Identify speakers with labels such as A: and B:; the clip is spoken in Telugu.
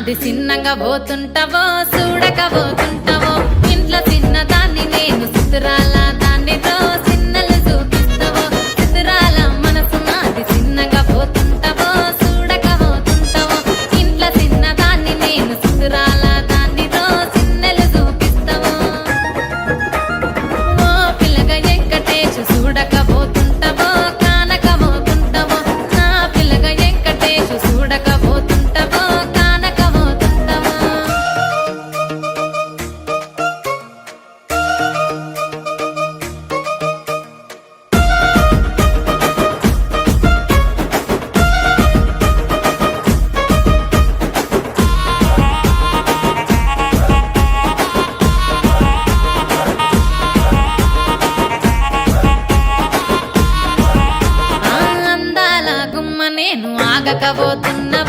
A: నాది చిన్నగా పోతుంటావో చూడకపోతుంటావో ఇంట్లో చిన్నదాన్ని నేను సుతురాల దాన్నితో చిన్నలు చూపిస్తావో సుతురాల మనసు నాది చిన్నగా పోతుంటావో చూడకపోతుంటావో ఇంట్లో చిన్నదాన్ని నేను సుతురాల దాన్నితో చిన్నలు చూపిస్తావో ఓ పిల్లగా వెంకటేశు చూడకపోతుంటావో కానకపోతుంటావో నా పిల్లగా వెంకటేశు చూడకపోతుంటావో కానకపోతుంటావో ఆ అందాల గుమ్మ నేను ఆగకపోతున్నా